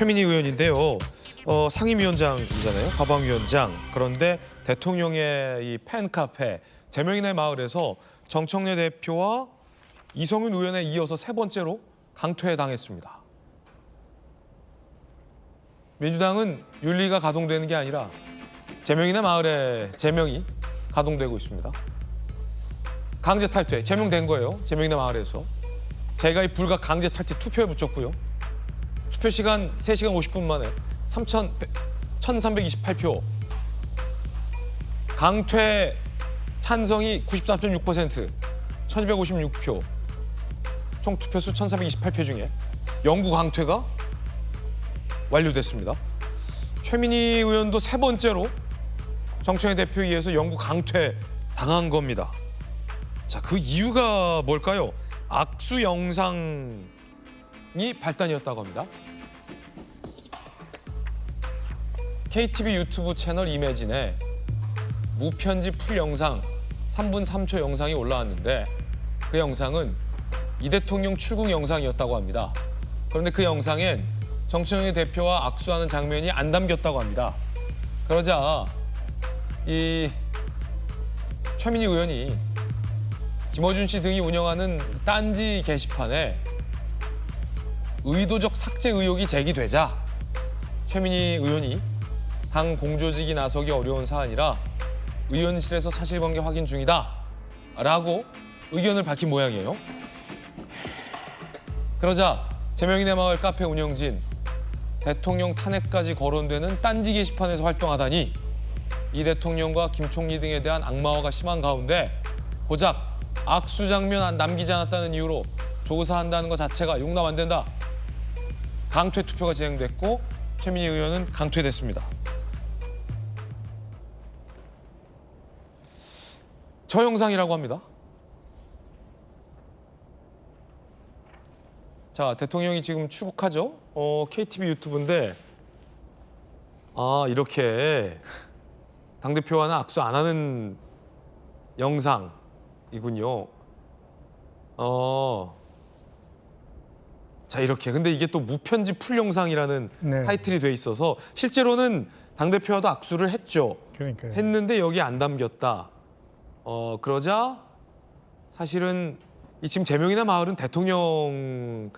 최민희 의원인데요. 상임위원장이잖아요. 가방위원장. 그런데 대통령의 이 팬카페 제명인의 마을에서 정청래 대표와 이성윤 의원에 이어서 세 번째로 강퇴당했습니다. 민주당은 윤리가 가동되는 게 아니라 제명인의 마을에 제명이 가동되고 있습니다. 강제 탈퇴, 제명된 거예요. 제명인의 마을에서. 제가 이 불가 강제 탈퇴 투표에 붙였고요. 투표 시간 3시간 50분 만에 1,328표. 강퇴 찬성이 93.6%, 1,256표. 총 투표수 1,328표 중에 영구 강퇴가 완료됐습니다. 최민희 의원도 세 번째로 정청래 대표에 의해서 영구 강퇴 당한 겁니다. 자, 그 이유가 뭘까요? 악수 영상이 발단이었다고 합니다. KTV 유튜브 채널 이매진에 무편집 풀 영상 3분 3초 영상이 올라왔는데 그 영상은 이 대통령 출국 영상이었다고 합니다. 그런데 그 영상엔 정청래 대표와 악수하는 장면이 안 담겼다고 합니다. 그러자 이 최민희 의원이 김어준 씨 등이 운영하는 딴지 게시판에 의도적 삭제 의혹이 제기되자 최민희 의원이 당 공조직이 나서기 어려운 사안이라 의원실에서 사실관계 확인 중이다 라고 의견을 밝힌 모양이에요. 그러자 제명인의 마을 카페 운영진 대통령 탄핵까지 거론되는 딴지 게시판에서 활동하다니 이 대통령과 김 총리 등에 대한 악마화가 심한 가운데 고작 악수 장면 남기지 않았다는 이유로 조사한다는 것 자체가 용납 안 된다. 강퇴 투표가 진행됐고 최민희 의원은 강퇴됐습니다. 저 영상이라고 합니다. 자, 대통령이 지금 출국하죠? KTV 유튜브인데 이렇게 당대표와는 악수 안 하는 영상이군요. 자, 이렇게. 근데 이게 또 무편집 풀 영상이라는 타이틀이 돼 있어서 실제로는 당대표와도 악수를 했죠. 그러니까요. 했는데 여기 안 담겼다. 그러자 사실은 이 지금 제명인의 마을은 대통령의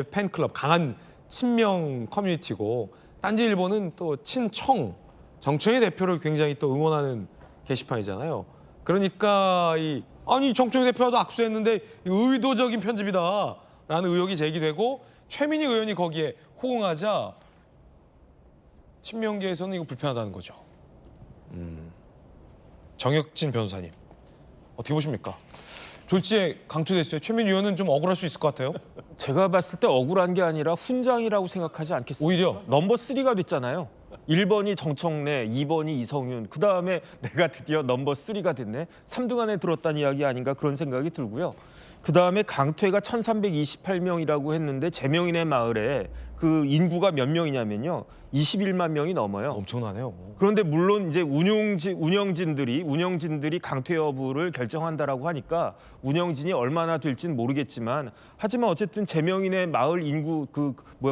팬클럽, 강한 친명 커뮤니티고 딴지일보는 또 친청, 정청래 대표를 굉장히 또 응원하는 게시판이잖아요. 그러니까 아니 정청래 대표와도 악수했는데 의도적인 편집이다라는 의혹이 제기되고 최민희 의원이 거기에 호응하자 친명계에서는 이거 불편하다는 거죠. 정혁진 변호사님 어떻게 보십니까? 졸지에 강퇴됐어요. 최민희 의원은 좀 억울할 수 있을 것 같아요. 제가 봤을 때 억울한 게 아니라 훈장이라고 생각하지 않겠습니까? 오히려 넘버 3가 됐잖아요. 1번이 정청래, 2번이 이성윤, 그다음에 내가 드디어 넘버 3가 됐네. 3등 안에 들었다는 이야기 아닌가 그런 생각이 들고요. 그다음에 강퇴가 1,328명이라고 했는데 제명인의 마을에 그 인구가 몇 명이냐면요. 21만 명이 넘어요. 엄청나네요. 그런데 물론 이제 운영진들이 강퇴 여부를 결정한다라고 하니까 운영진이 얼마나 될지는 모르겠지만 하지만 어쨌든 제명인의 마을 인구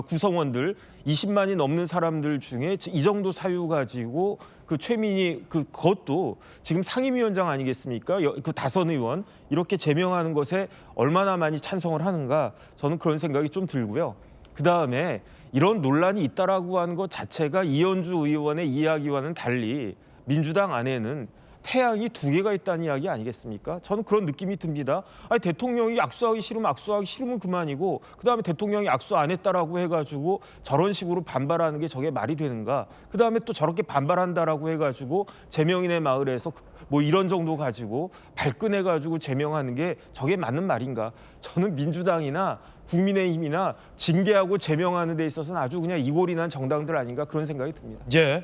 구성원들 20만이 넘는 사람들 중에 이 정도 사유 가지고 그 최민희 그것도 지금 상임위원장 아니겠습니까? 그 다선 의원 이렇게 제명하는 것에 얼마나 많이 찬성을 하는가 저는 그런 생각이 좀 들고요. 그다음에 이런 논란이 있다라고 하는 것 자체가 이현주 의원의 이야기와는 달리 민주당 안에는 태양이 2개가 있다는 이야기 아니겠습니까? 저는 그런 느낌이 듭니다. 아니, 대통령이 악수하기 싫으면 그만이고 그다음에 대통령이 악수 안 했다라고 해가지고 저런 식으로 반발하는 게 저게 말이 되는가? 그다음에 또 저렇게 반발한다라고 해가지고 제명인의 마을에서 뭐 이런 정도 가지고 발끈해가지고 제명하는 게 저게 맞는 말인가? 저는 민주당이나 국민의힘이나 징계하고 제명하는 데 있어서는 아주 그냥 이골이 난 정당들 아닌가 그런 생각이 듭니다. 예,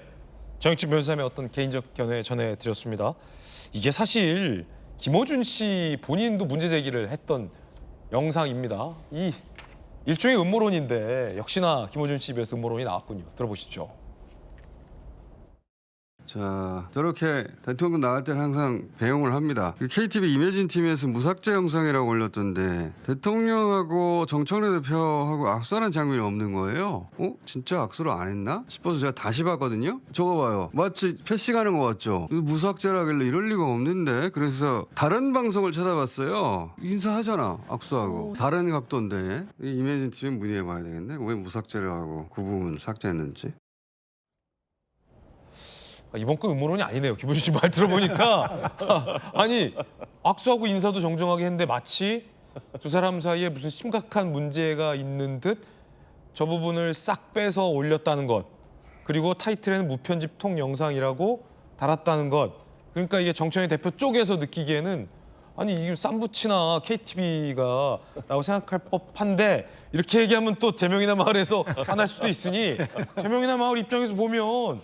정혁진 변호사님의 어떤 개인적 견해 전해드렸습니다. 이게 사실 김어준 씨 본인도 문제 제기를 했던 영상입니다. 이 일종의 음모론인데 역시나 김어준 씨 입에서 음모론이 나왔군요. 들어보시죠. 자, 저렇게 대통령 나갈 때는 항상 배웅을 합니다. KTV 이매진 팀에서 무삭제 영상이라고 올렸던데 대통령하고 정청래 대표하고 악수하는 장면이 없는 거예요. 진짜 악수를 안 했나 싶어서 제가 다시 봤거든요. 저거 봐요. 마치 패싱하는 것 같죠. 무삭제라길래 이럴 리가 없는데 그래서 다른 방송을 찾아봤어요. 인사하잖아. 악수하고. 다른 각도인데 이매진 팀에 문의해봐야 되겠네. 왜 무삭제를 하고 그 부분 삭제했는지. 이번 건 음모론이 아니네요. 김호준 씨 말 들어보니까 아니 악수하고 인사도 정정하게 했는데 마치 두 사람 사이에 무슨 심각한 문제가 있는 듯 저 부분을 싹 빼서 올렸다는 것. 그리고 타이틀에는 무편집 통 영상이라고 달았다는 것. 그러니까 이게 정청래 대표 쪽에서 느끼기에는 아니 이게 쌈붙이나 KTV가 라고 생각할 법한데 이렇게 얘기하면 또 제명이나 마을에서 화날 수도 있으니 제명이나 마을 입장에서 보면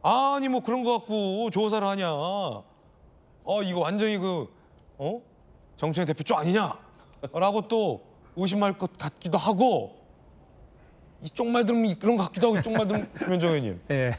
아니 뭐 그런 거 갖고 조사를 하냐. 이거 완전히 정청래 대표 쪽 아니냐 라고 또 의심할 것 같기도 하고 이쪽 말 들으면 그런 것 같기도 하고 이쪽 말 들으면 김현정 의원님. 예.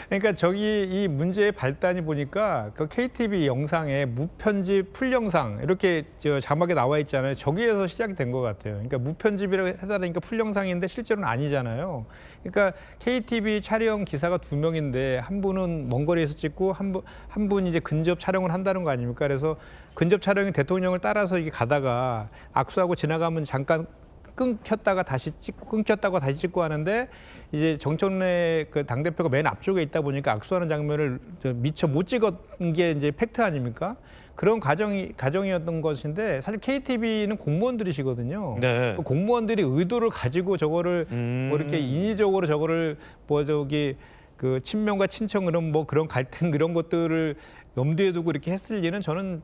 그러니까 저기 이 문제의 발단이 보니까 그 KTV 영상에 무편집 풀 영상 이렇게 저 자막에 나와 있잖아요. 저기에서 시작이 된 것 같아요. 그러니까 무편집이라고 해달라니까 풀 영상인데 실제로는 아니잖아요. 그러니까 KTV 촬영 기사가 2명인데 한 분은 먼 거리에서 찍고 한 분이 이제 근접 촬영을 한다는 거 아닙니까? 그래서 근접 촬영이 대통령을 따라서 이게 가다가 악수하고 지나가면 잠깐 끊겼다가 다시 찍고 끊겼다가 다시 찍고 하는데 이제 정청래 그 당대표가 맨 앞쪽에 있다 보니까 악수하는 장면을 미처 못 찍은 게 이제 팩트 아닙니까? 그런 과정이었던 것인데 사실 KTV는 공무원들이시거든요. 네. 그 공무원들이 의도를 가지고 저거를 뭐 이렇게 인위적으로 저거를 뭐 저기 그 친명과 친청 그런 갈등 그런 것들을 염두에 두고 이렇게 했을 리는 저는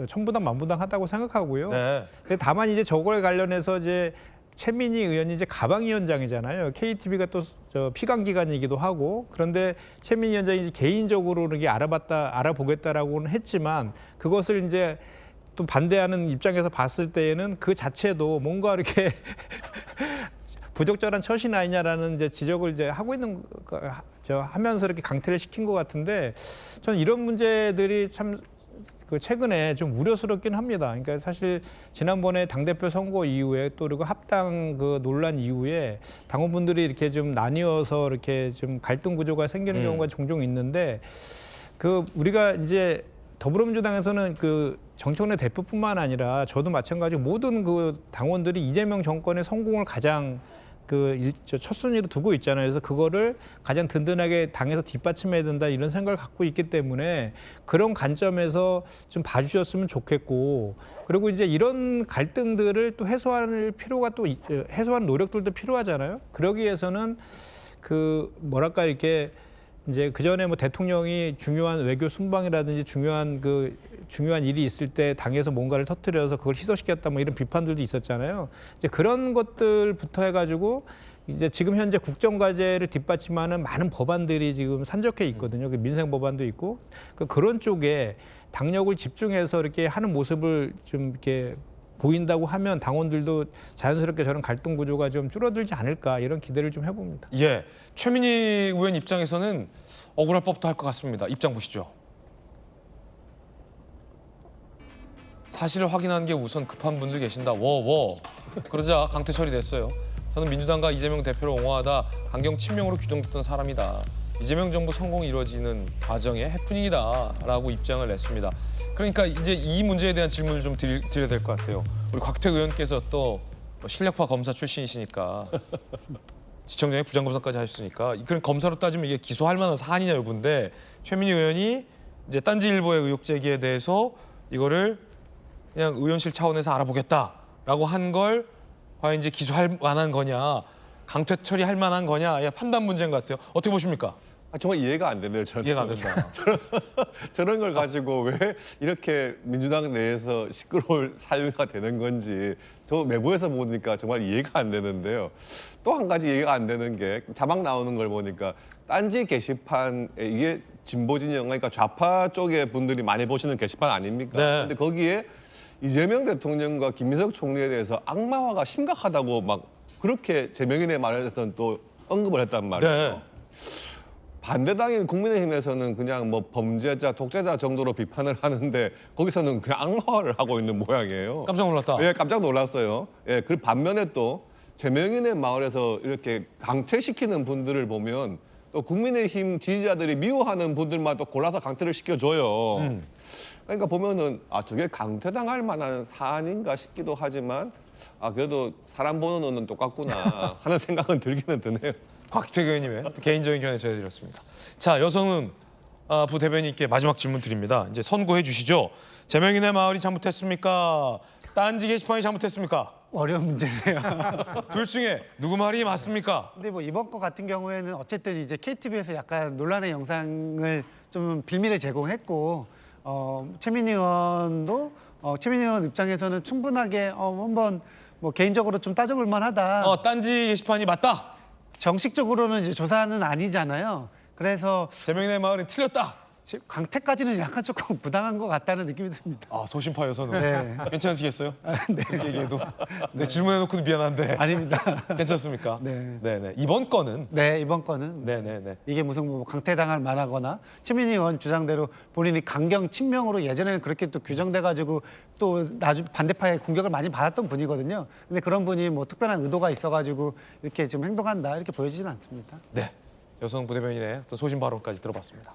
천부당 만부당하다고 생각하고요. 네. 다만 이제 저거에 관련해서 이제 최민희 의원이 이제 가방위원장이잖아요. KTV가 또 피감기관이기도 하고 그런데 최민희 위원장이 이제 개인적으로 이렇게 알아보겠다라고는 했지만 그것을 이제 또 반대하는 입장에서 봤을 때에는 그 자체도 뭔가 이렇게 부적절한 처신 아니냐라는 이제 지적을 이제 하고 있는 하면서 이렇게 강퇴를 시킨 것 같은데 저는 이런 문제들이 참 그 최근에 좀 우려스럽긴 합니다. 그러니까 사실 지난번에 당대표 선거 이후에 또 그리고 합당 그 논란 이후에 당원분들이 이렇게 좀 나뉘어서 이렇게 좀 갈등 구조가 생기는 경우가 종종 있는데 그 우리가 이제 더불어민주당에서는 그 정청래 대표뿐만 아니라 저도 마찬가지고 모든 그 당원들이 이재명 정권의 성공을 가장 첫 순위로 두고 있잖아요. 그래서 그거를 가장 든든하게 당에서 뒷받침해야 된다 이런 생각을 갖고 있기 때문에 그런 관점에서 좀 봐주셨으면 좋겠고 그리고 이제 이런 갈등들을 또 해소할 필요가 또 해소하는 노력들도 필요하잖아요. 그러기 위해서는 그 뭐랄까 이렇게 이제 그 전에 뭐 대통령이 중요한 외교 순방이라든지 중요한 일이 있을 때 당에서 뭔가를 터뜨려서 그걸 희소시켰다 뭐 이런 비판들도 있었잖아요. 이제 그런 것들부터 해가지고 이제 지금 현재 국정과제를 뒷받침하는 많은 법안들이 지금 산적해 있거든요. 민생 법안도 있고 그런 쪽에 당력을 집중해서 이렇게 하는 모습을 좀 이렇게 보인다고 하면 당원들도 자연스럽게 저런 갈등 구조가 좀 줄어들지 않을까 이런 기대를 좀 해봅니다. 예, 최민희 의원 입장에서는 억울할 법도 할 것 같습니다. 입장 보시죠. 사실을 확인하는 게 우선 급한 분들 계신다. 그러자 강퇴 처리됐어요. 저는 민주당과 이재명 대표를 옹호하다 강경 친명으로 규정됐던 사람이다. 이재명 정부 성공이 이루어지는 과정의 해프닝이다라고 입장을 냈습니다. 그러니까 이제 이 문제에 대한 질문을 좀 드려야 될 것 같아요. 우리 곽택 의원께서 또 실력파 검사 출신이시니까 지청장에 부장검사까지 하셨으니까 그런 검사로 따지면 이게 기소할 만한 사안이냐 여부인데 최민희 의원이 이제 딴지일보의 의혹 제기에 대해서 이거를 그냥 의원실 차원에서 알아보겠다라고 한 걸 과연 이제 기소할 만한 거냐, 강퇴 처리할 만한 거냐, 판단 문제인 것 같아요. 어떻게 보십니까? 정말 이해가 안 되네요. 저는. 이해가 안 된다. 저런 걸 가지고 왜 이렇게 민주당 내에서 시끄러울 사유가 되는 건지 저 메모에서 보니까 정말 이해가 안 되는데요. 또 한 가지 이해가 안 되는 게 자막 나오는 걸 보니까 딴지 게시판에 이게 진보 진영 그러니까 좌파 쪽의 분들이 많이 보시는 게시판 아닙니까? 네. 근데 거기에 이재명 대통령과 김민석 총리에 대해서 악마화가 심각하다고 막 그렇게 제명인의 말에서는 또 언급을 했단 말이에요. 네. 반대당인 국민의힘에서는 그냥 뭐 범죄자, 독재자 정도로 비판을 하는데 거기서는 그냥 악마화를 하고 있는 모양이에요. 깜짝 놀랐다. 예, 깜짝 놀랐어요. 예, 그 반면에 또 제명인의 마을에서 이렇게 강퇴시키는 분들을 보면 또 국민의힘 지지자들이 미워하는 분들만 또 골라서 강퇴를 시켜줘요. 그러니까 보면은 저게 강퇴당할 만한 사안인가 싶기도 하지만 그래도 사람 보는 눈은 똑같구나 하는 생각은 들기는 드네요. 곽태규 의원님의 개인적인 견해 전해드렸습니다. 자, 여성은 부대변인께 마지막 질문 드립니다. 이제 선고해 주시죠. 제명인의 마을이 잘못했습니까? 딴지 게시판이 잘못했습니까? 어려운 문제네요. 둘 중에 누구 말이 맞습니까? 근데 뭐 이번 거 같은 경우에는 어쨌든 이제 KTV에서 약간 논란의 영상을 좀 빌미를 제공했고 최민희 의원도 최민희 의원 입장에서는 충분하게 한번 뭐 개인적으로 좀 따져볼 만하다. 딴지 게시판이 맞다. 정식적으로는 이제 조사는 아니잖아요. 그래서 제명인의 마을이 틀렸다. 강퇴까지는 약간 조금 부당한 것 같다는 느낌이 듭니다. 소심파 여성은 네. 괜찮으시겠어요? 네. 그렇게 얘기해도 질문해놓고도 미안한데 아닙니다. 괜찮습니까? 네. 네네. 이번 건은 네, 이번 건은 네네네. 이게 무슨 뭐 강퇴당할 만하거나 최민희 의원 주장대로 본인이 강경 친명으로 예전에는 그렇게 또 규정돼가지고 또 반대파의 공격을 많이 받았던 분이거든요. 근데 그런 분이 뭐 특별한 의도가 있어가지고 이렇게 지금 행동한다 이렇게 보여지지는 않습니다. 네. 여성 부대변인의 또 소신 발언까지 들어봤습니다.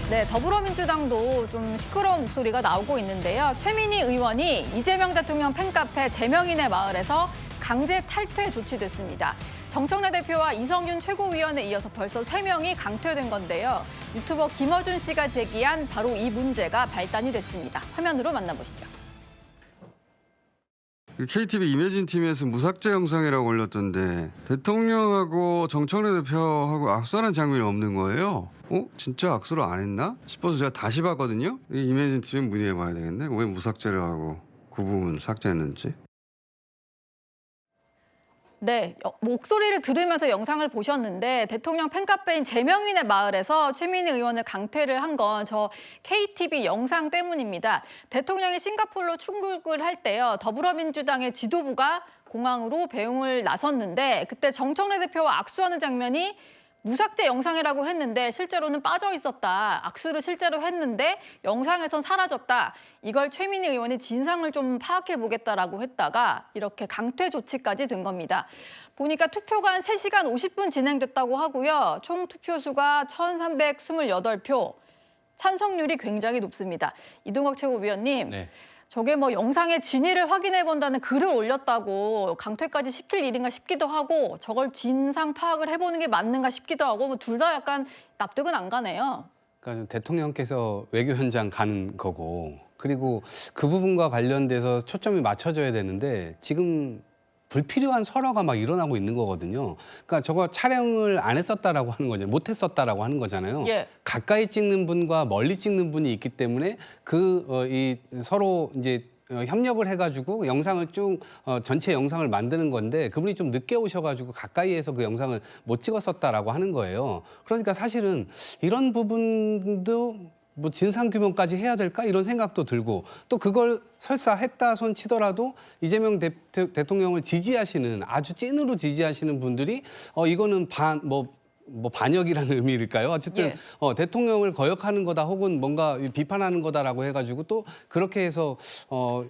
네, 더불어민주당도 좀 시끄러운 목소리가 나오고 있는데요. 최민희 의원이 이재명 대통령 팬카페 제명인의 마을에서 강제 탈퇴 조치됐습니다. 정청래 대표와 이성윤 최고위원에 이어서 벌써 3명이 강퇴된 건데요. 유튜버 김어준 씨가 제기한 바로 이 문제가 발단이 됐습니다. 화면으로 만나보시죠. KTV 이매진 팀에서 무삭제 영상이라고 올렸던데 대통령하고 정청래 대표하고 악수하는 장면이 없는 거예요. 진짜 악수를 안 했나 싶어서 제가 다시 봤거든요. 이 이매진 팀에 문의해 봐야 되겠네. 왜 무삭제를 하고 그 부분 삭제했는지. 네, 목소리를 들으면서 영상을 보셨는데 대통령 팬카페인 제명인의 마을에서 최민희 의원을 강퇴를 한 건 저 KTV 영상 때문입니다. 대통령이 싱가포르로 출국을 할 때요. 더불어민주당의 지도부가 공항으로 배웅을 나섰는데 그때 정청래 대표와 악수하는 장면이 무삭제 영상이라고 했는데 실제로는 빠져 있었다. 악수를 실제로 했는데 영상에선 사라졌다. 이걸 최민희 의원이 진상을 좀 파악해 보겠다라고 했다가 이렇게 강퇴 조치까지 된 겁니다. 보니까 투표가 한 3시간 50분 진행됐다고 하고요. 총 투표수가 1,328표, 찬성률이 굉장히 높습니다. 이동학 최고위원님. 네. 저게 뭐 영상의 진위를 확인해 본다는 글을 올렸다고 강퇴까지 시킬 일인가 싶기도 하고 저걸 진상 파악을 해보는 게 맞는가 싶기도 하고 뭐 둘 다 약간 납득은 안 가네요. 그러니까 대통령께서 외교 현장 가는 거고 그리고 그 부분과 관련돼서 초점이 맞춰져야 되는데 지금 불필요한 설화가 막 일어나고 있는 거거든요. 그러니까 저거 촬영을 안 했었다라고 하는 거죠. 못 했었다라고 하는 거잖아요. 예. 가까이 찍는 분과 멀리 찍는 분이 있기 때문에 서로 이제 협력을 해가지고 영상을 쭉 전체 영상을 만드는 건데 그분이 좀 늦게 오셔가지고 가까이에서 그 영상을 못 찍었었다라고 하는 거예요. 그러니까 사실은 이런 부분도 뭐 진상규명까지 해야 될까 이런 생각도 들고 또 그걸 설사 했다 손 치더라도 이재명 대통령을 지지하시는 아주 찐으로 지지하시는 분들이 이거는 반역이라는 의미일까요? 어쨌든 예. 대통령을 거역하는 거다 혹은 뭔가 비판하는 거다라고 해가지고 또 그렇게 해서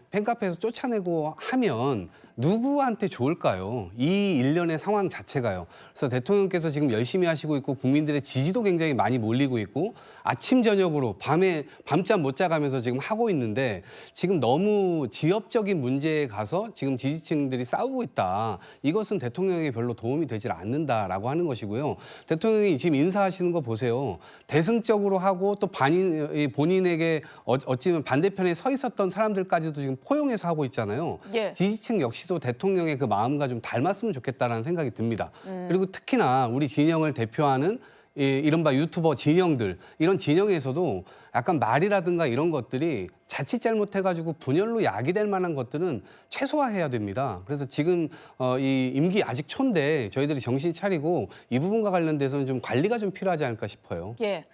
팬카페에서 쫓아내고 하면 누구한테 좋을까요? 이 일련의 상황 자체가요. 그래서 대통령께서 지금 열심히 하시고 있고 국민들의 지지도 굉장히 많이 몰리고 있고 아침 저녁으로 밤잠 못 자가면서 지금 하고 있는데 지금 너무 지역적인 문제에 가서 지금 지지층들이 싸우고 있다. 이것은 대통령에게 별로 도움이 되질 않는다라고 하는 것이고요. 대통령이 지금 인사하시는 거 보세요. 대승적으로 하고 또 본인에게 어찌면 반대편에 서 있었던 사람들까지도 지금 포용해서 하고 있잖아요. 예. 지지층 역시도 대통령의 그 마음과 좀 닮았으면 좋겠다라는 생각이 듭니다. 그리고 특히나 우리 진영을 대표하는 이른바 유튜버 진영들 이런 진영에서도 약간 말이라든가 이런 것들이 자칫 잘못해가지고 분열로 야기될 만한 것들은 최소화해야 됩니다. 그래서 지금 이 임기 아직 초인데 저희들이 정신 차리고 이 부분과 관련돼서는 좀 관리가 좀 필요하지 않을까 싶어요. 예.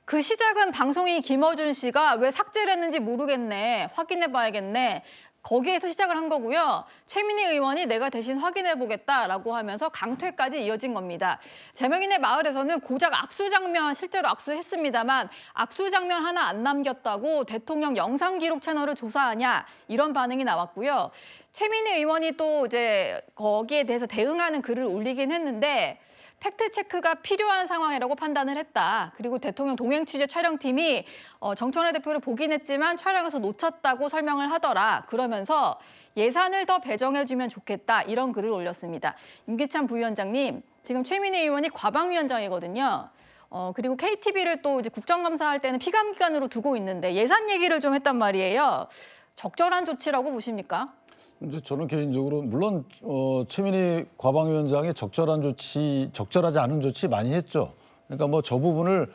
그 시작은 방송인 김어준 씨가 왜 삭제를 했는지 모르겠네, 확인해 봐야겠네 거기에서 시작을 한 거고요. 최민희 의원이 내가 대신 확인해보겠다라고 하면서 강퇴까지 이어진 겁니다. 제명인의 마을에서는 고작 악수 장면 실제로 악수했습니다만 악수 장면 하나 안 남겼다고 대통령 영상 기록 채널을 조사하냐 이런 반응이 나왔고요. 최민희 의원이 또 이제 거기에 대해서 대응하는 글을 올리긴 했는데 팩트 체크가 필요한 상황이라고 판단을 했다. 그리고 대통령 동행 취재 촬영팀이 정청래 대표를 보긴 했지만 촬영에서 놓쳤다고 설명을 하더라. 그러면서 예산을 더 배정해주면 좋겠다. 이런 글을 올렸습니다. 임기찬 부위원장님, 지금 최민희 의원이 과방위원장이거든요. 그리고 KTV를 또 이제 국정감사할 때는 피감기관으로 두고 있는데 예산 얘기를 좀 했단 말이에요. 적절한 조치라고 보십니까? 이제 저는 개인적으로 물론 최민희 과방위원장이 적절하지 않은 조치 많이 했죠. 그러니까 뭐 저 부분을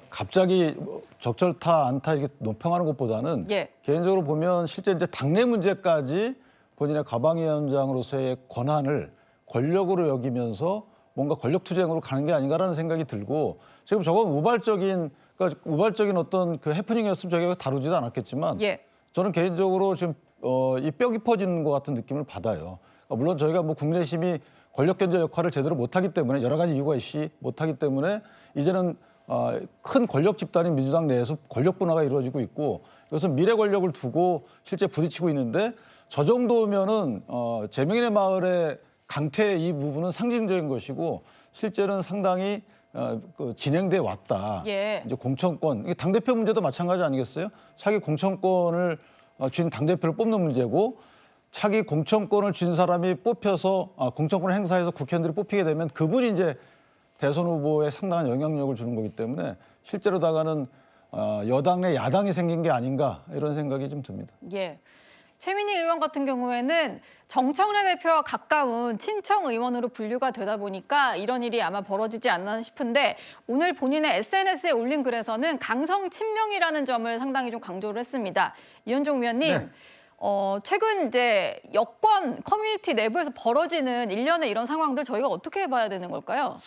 갑자기 적절타 않다 이렇게 논평하는 것보다는 예. 개인적으로 보면 실제 이제 당내 문제까지 본인의 과방위원장으로서의 권한을 권력으로 여기면서 뭔가 권력 투쟁으로 가는 게 아닌가라는 생각이 들고 지금 저건 우발적인 어떤 그 해프닝이었으면 저희가 다루지도 않았겠지만 예. 저는 개인적으로 지금 이 뼈 깊어지는 것 같은 느낌을 받아요. 그러니까 물론 저희가 뭐 국내심이 권력 견제 역할을 제대로 못하기 때문에 여러 가지 이유가 있이 못하기 때문에 이제는 큰 권력 집단인 민주당 내에서 권력 분화가 이루어지고 있고 이것은 미래 권력을 두고 실제 부딪히고 있는데 저 정도면은 제명인의 마을의 강퇴 이 부분은 상징적인 것이고 실제는 상당히 진행돼 왔다. 예. 이제 공천권, 당대표 문제도 마찬가지 아니겠어요? 차기 공천권을 쥔 당대표를 뽑는 문제고 차기 공천권을 쥔 사람이 뽑혀서 공천권을 행사해서 국회의원들이 뽑히게 되면 그분이 이제 대선 후보에 상당한 영향력을 주는 거기 때문에 실제로다가는 여당 내 야당이 생긴 게 아닌가 이런 생각이 좀 듭니다. 예. 최민희 의원 같은 경우에는 정청래 대표와 가까운 친청 의원으로 분류가 되다 보니까 이런 일이 아마 벌어지지 않나 싶은데 오늘 본인의 SNS에 올린 글에서는 강성 친명이라는 점을 상당히 좀 강조를 했습니다. 이현종 위원님, 네. 최근 이제 여권 커뮤니티 내부에서 벌어지는 일련의 이런 상황들 저희가 어떻게 봐야 되는 걸까요?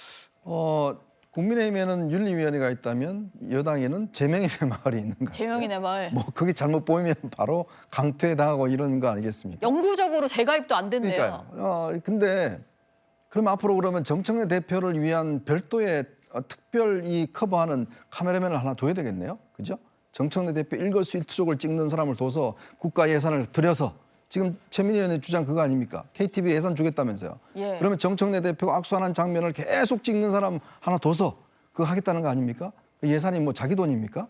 국민의힘에는 윤리위원회가 있다면 여당에는 제명인의 마을이 있는 거예요. 제명인의 마을. 뭐 그게 잘못 보이면 바로 강퇴당하고 이러는 거 아니겠습니까? 영구적으로 재가입도 안 된대요. 그러니까요. 근데 그럼 앞으로 그러면 정청래 대표를 위한 별도의 특별 이 커버하는 카메라맨을 하나 둬야 되겠네요. 그죠? 정청래 대표 일거수일투족을 찍는 사람을 둬서 국가 예산을 들여서 지금 최민희 의원의 주장 그거 아닙니까? KTV 예산 주겠다면서요. 예. 그러면 정청래 대표가 악수하는 장면을 계속 찍는 사람 하나 둬서 그거 하겠다는 거 아닙니까? 그 예산이 뭐 자기 돈입니까?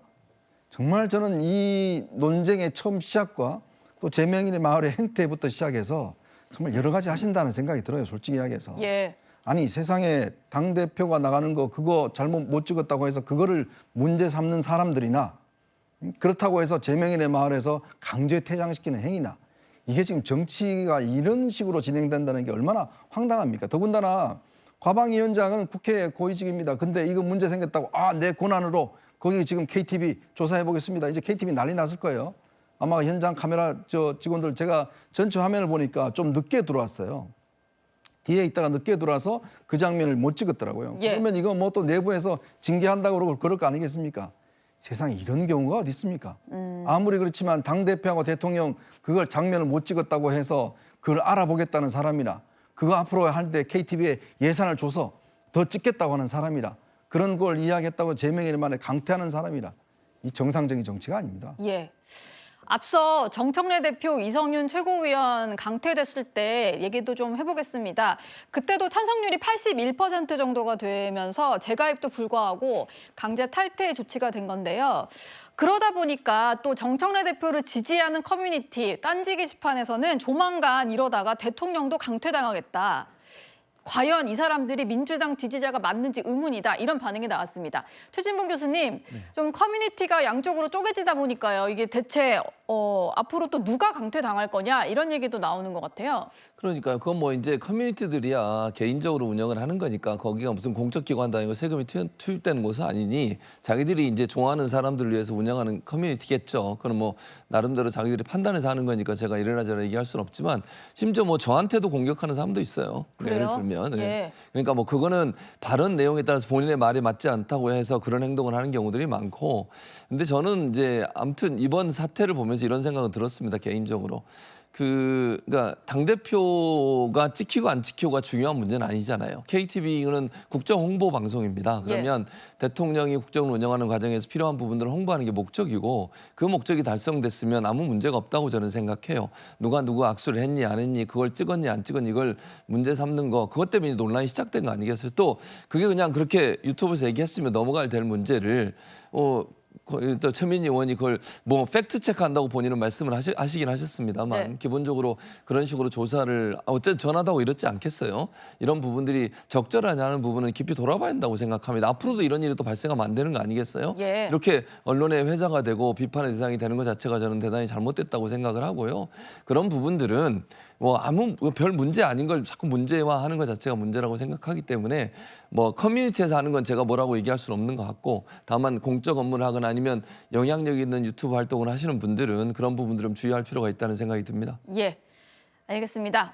정말 저는 이 논쟁의 처음 시작과 또 제명인의 마을의 행태부터 시작해서 정말 여러 가지 하신다는 생각이 들어요. 솔직히 이야기해서. 예. 아니 세상에 당대표가 나가는 거 그거 잘못 못 찍었다고 해서 그거를 문제 삼는 사람들이나 그렇다고 해서 제명인의 마을에서 강제 퇴장시키는 행위나 이게 지금 정치가 이런 식으로 진행된다는 게 얼마나 황당합니까? 더군다나 과방위원장은 국회 고위직입니다. 근데 이거 문제 생겼다고 내 권한으로 거기 지금 KTV 조사해 보겠습니다. 이제 KTV 난리 났을 거예요. 아마 현장 카메라 직원들 제가 전체 화면을 보니까 좀 늦게 들어왔어요. 뒤에 있다가 늦게 들어와서 그 장면을 못 찍었더라고요. 예. 그러면 이거 뭐 또 내부에서 징계한다고 그러고 그럴 거 아니겠습니까? 세상에 이런 경우가 어디 있습니까? 아무리 그렇지만 당대표하고 대통령 그걸 장면을 못 찍었다고 해서 그걸 알아보겠다는 사람이나 그거 앞으로 할 때 KTV에 예산을 줘서 더 찍겠다고 하는 사람이라 그런 걸 이야기했다고 제명인의 만에 강퇴하는 사람이라 이 정상적인 정치가 아닙니다. 예. 앞서 정청래 대표, 이성윤 최고위원 강퇴됐을 때 얘기도 좀 해보겠습니다. 그때도 찬성률이 81% 정도가 되면서 재가입도 불가하고 강제 탈퇴 조치가 된 건데요. 그러다 보니까 또 정청래 대표를 지지하는 커뮤니티, 딴지 게시판에서는 조만간 이러다가 대통령도 강퇴당하겠다. 과연 이 사람들이 민주당 지지자가 맞는지 의문이다. 이런 반응이 나왔습니다. 최진봉 교수님, 좀 커뮤니티가 양쪽으로 쪼개지다 보니까요. 이게 대체 앞으로 또 누가 강퇴당할 거냐 이런 얘기도 나오는 것 같아요. 그러니까요. 그건 뭐 이제 커뮤니티들이야 개인적으로 운영을 하는 거니까 거기가 무슨 공적기관 다니고 세금이 투입되는 곳은 아니니 자기들이 이제 좋아하는 사람들을 위해서 운영하는 커뮤니티겠죠. 그럼 뭐 나름대로 자기들이 판단해서 하는 거니까 제가 이래라 저래라 얘기할 수는 없지만 심지어 뭐 저한테도 공격하는 사람도 있어요. 그래요? 예를 들면. 예. 그러니까 뭐 그거는 발언 내용에 따라서 본인의 말이 맞지 않다고 해서 그런 행동을 하는 경우들이 많고 근데 저는 이제 아무튼 이번 사태를 보면서 이런 생각은 들었습니다. 개인적으로. 그러니까 당대표가 찍히고 안 찍히고가 중요한 문제는 아니잖아요. KTV는 국정 홍보 방송입니다. 그러면 대통령이 국정을 운영하는 과정에서 필요한 부분들을 홍보하는 게 목적이고 그 목적이 달성됐으면 아무 문제가 없다고 저는 생각해요. 누가 누구 악수를 했니 안 했니 그걸 찍었니 안 찍었니 이걸 문제 삼는 거 그것 때문에 논란이 시작된 거 아니겠어요? 또 그게 그냥 그렇게 유튜브에서 얘기했으면 넘어갈 될 문제를 또 최민희 의원이 그걸 뭐 팩트 체크한다고 본인은 말씀을 하시긴 하셨습니다만 네. 기본적으로 그런 식으로 조사를 어쨌든 전하다고 이렇지 않겠어요? 이런 부분들이 적절하냐는 부분은 깊이 돌아봐야 한다고 생각합니다. 앞으로도 이런 일이 또 발생하면 안 되는 거 아니겠어요? 예. 이렇게 언론의 회자가 되고 비판의 대상이 되는 것 자체가 저는 대단히 잘못됐다고 생각을 하고요. 그런 부분들은 뭐 아무 별 문제 아닌 걸 자꾸 문제화하는 것 자체가 문제라고 생각하기 때문에 뭐 커뮤니티에서 하는 건 제가 뭐라고 얘기할 수는 없는 것 같고 다만 공적 업무를 하거나 아니면 영향력 있는 유튜브 활동을 하시는 분들은 그런 부분들은 주의할 필요가 있다는 생각이 듭니다. 예, 알겠습니다.